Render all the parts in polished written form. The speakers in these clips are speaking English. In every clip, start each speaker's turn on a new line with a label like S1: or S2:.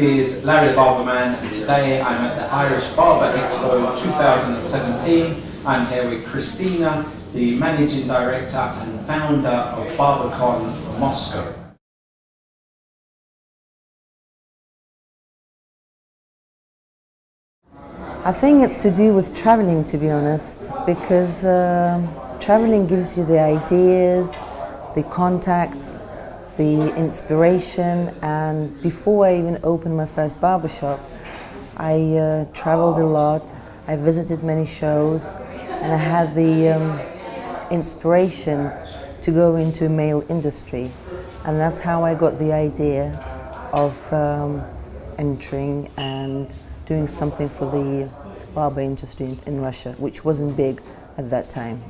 S1: is Larry the Barber Man, and today I'm at the Irish Barber Expo 2017. I'm here with Kristina, the Managing Director and Founder of Barber Moscow.
S2: I think it's to do with traveling, to be honest, because traveling gives you the ideas, the contacts, the inspiration. And before I even opened my first barbershop, I traveled a lot, I visited many shows, and I had the inspiration to go into a male industry. And that's how I got the idea of entering and doing something for the barber industry in Russia, which wasn't big at that time.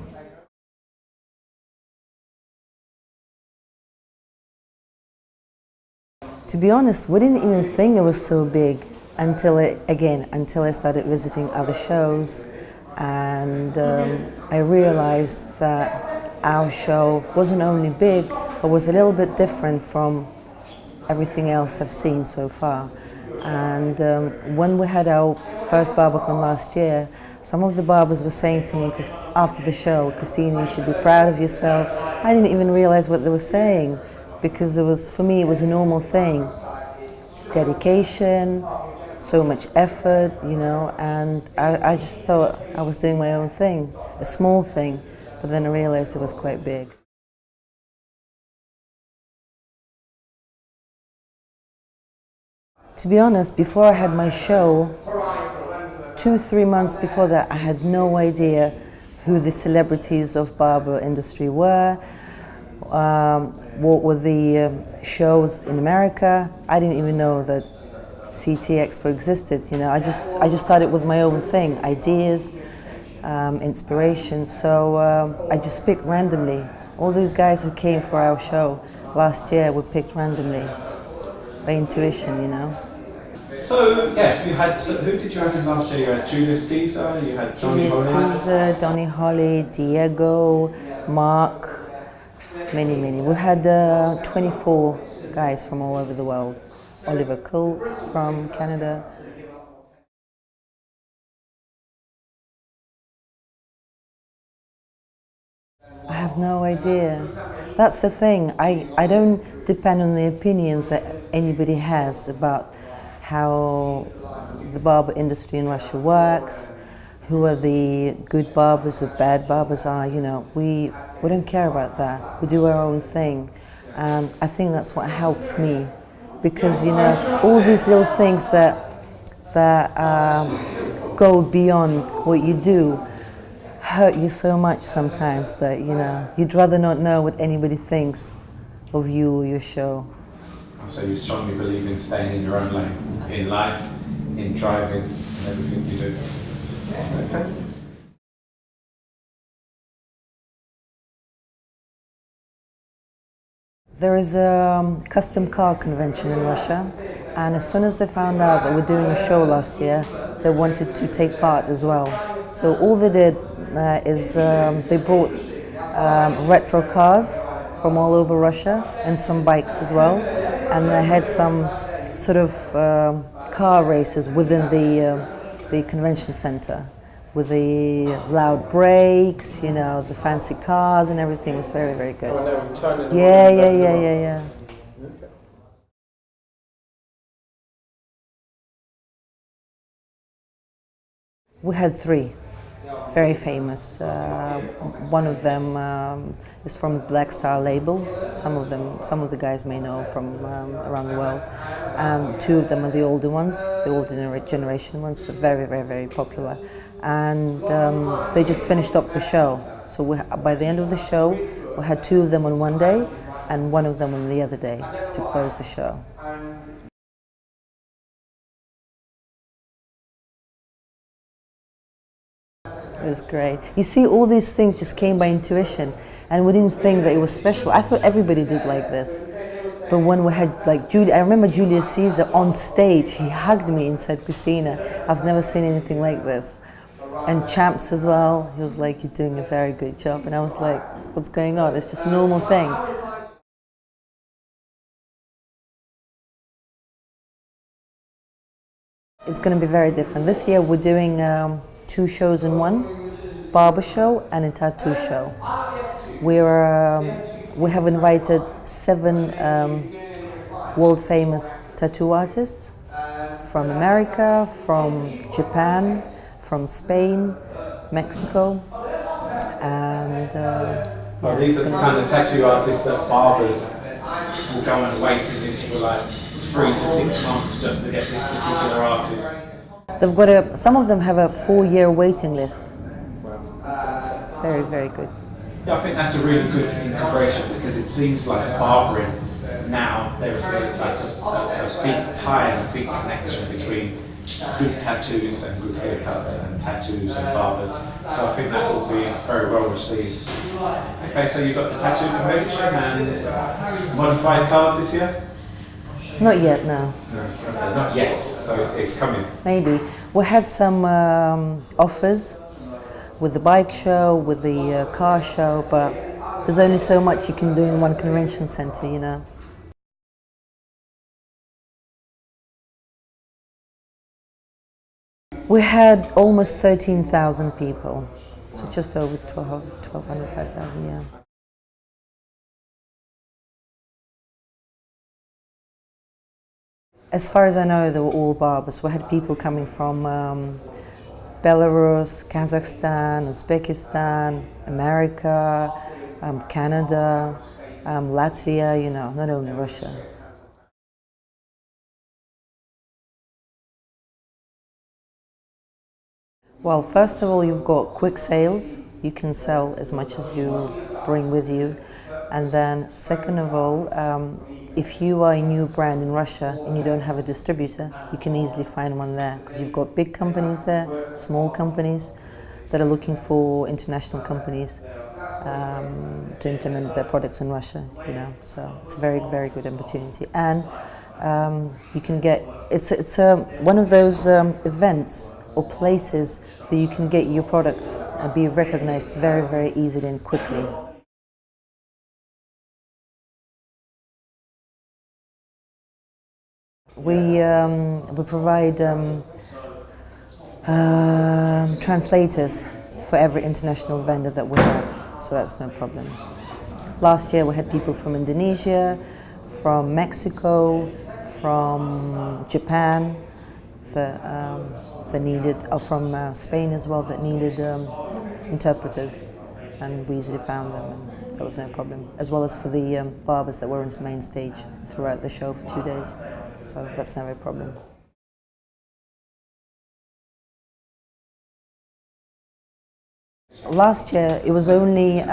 S2: To be honest, we didn't even think it was so big until I started visiting other shows, and I realized that our show wasn't only big, but was a little bit different from everything else I've seen so far. And when we had our first BarberCon last year, some of the barbers were saying to me after the show, "Kristina, you should be proud of yourself." I didn't even realize what they were saying, because for me, it was a normal thing. Dedication, so much effort, you know, and I just thought I was doing my own thing, a small thing, but then I realized it was quite big. To be honest, before I had my show, 2-3 months before that, I had no idea who the celebrities of barber industry were, what were the shows in America. I didn't even know that CT Expo existed, you know. I just started with my own thing, ideas, inspiration, so I just picked randomly. All these guys who came for our show last year were picked randomly, by intuition, you know.
S1: So, yeah, who did you have in last year? You had Julius Caesar, you had
S2: Julius Caesar, Donny Holly, Diego, Mark, many. We had 24 guys from all over the world. Oliver Colt from Canada. I have no idea. That's the thing. I don't depend on the opinion that anybody has about how the barber industry in Russia works, who are the good barbers or bad barbers are, you know. We don't care about that. We do our own thing. And I think that's what helps me, because, you know, all these little things that go beyond what you do hurt you so much sometimes that, you know, you'd rather not know what anybody thinks of you or your show.
S1: So you strongly believe in staying in your own lane, in life, in driving, and everything you do. Okay.
S2: There is a custom car convention in Russia, and as soon as they found out that we're doing a show last year, they wanted to take part as well. So all they did is they brought retro cars from all over Russia and some bikes as well, and they had some sort of car races within the convention center, with the loud brakes, you know, the fancy cars and everything. Was very good. Yeah. We had 3 very famous. One of them is from the Black Star label. Some of the guys may know from around the world. And 2 of them are the older ones, the older generation ones, but very popular. And they just finished up the show. So by the end of the show, we had 2 of them on one day and 1 of them on the other day to close the show. It was great. You see, all these things just came by intuition, and we didn't think that it was special. I thought everybody did like this. But when we had, like, I remember Julius Caesar on stage, he hugged me and said, "Kristina, I've never seen anything like this." And Champs as well, he was like, "You're doing a very good job." And I was like, "What's going on? It's just a normal thing." it's going to be very different. This year we're doing 2 shows in one, barber show and a tattoo show. We have invited 7 world famous tattoo artists from America, from Japan, from Spain, Mexico, and
S1: well, these are the kind of tattoo artists that barbers will go on a waiting list for like 3 to 6 months just to get this particular artist.
S2: They've got some of them have a 4-year waiting list. Very, very good.
S1: Yeah, I think that's a really good integration because it seems like barbering now there is a big tie and a big connection between good tattoos and good haircuts and tattoos and barbers. So I think that will be very well received. Okay, so you've got the tattoo convention and modified cars this year?
S2: Not yet, no.
S1: No, okay, not yet, so it's coming.
S2: Maybe. We had some offers with the bike show, with the car show, but there's only so much you can do in one convention center, you know. We had almost 13,000 people, so just over 1,200, 5,000, yeah. As far as I know, they were all barbers. We had people coming from Belarus, Kazakhstan, Uzbekistan, America, Canada, Latvia, you know, not only Russia. Well, first of all, you've got quick sales. You can sell as much as you bring with you. And then, second of all, if you are a new brand in Russia and you don't have a distributor, you can easily find one there because you've got big companies there, small companies that are looking for international companies to implement their products in Russia, you know. So it's a very, very good opportunity. And you can get, it's one of those events or places that you can get your product and be recognized very, very easily and quickly. We provide translators for every international vendor that we have, so that's no problem. Last year we had people from Indonesia, from Mexico, from Japan, that needed, or from Spain as well, that needed interpreters, and we easily found them, and there was no problem. As well as for the barbers that were on the main stage throughout the show for 2 days, so that's never a problem. Last year it was only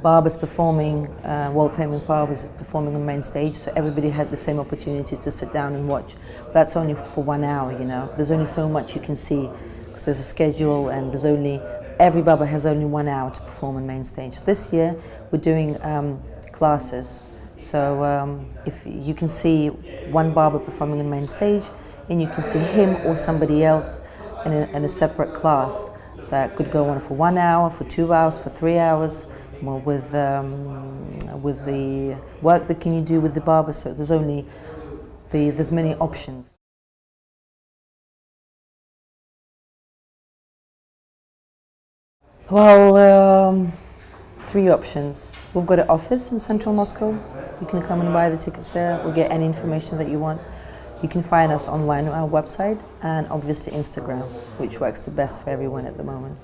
S2: barbers performing, world famous barbers performing on the main stage, so everybody had the same opportunity to sit down and watch. That's only for 1 hour, you know. There's only so much you can see because there's a schedule and there's only, every barber has only 1 hour to perform on main stage. This year we're doing classes, so if you can see one barber performing on the main stage and you can see him or somebody else in a separate class that could go on for 1 hour, for 2 hours, for 3 hours. Well, with the work that can you do with the barber, so there's many options. Well, 3 options. We've got an office in central Moscow. You can come and buy the tickets there or get any information that you want. You can find us online on our website and obviously Instagram, which works the best for everyone at the moment.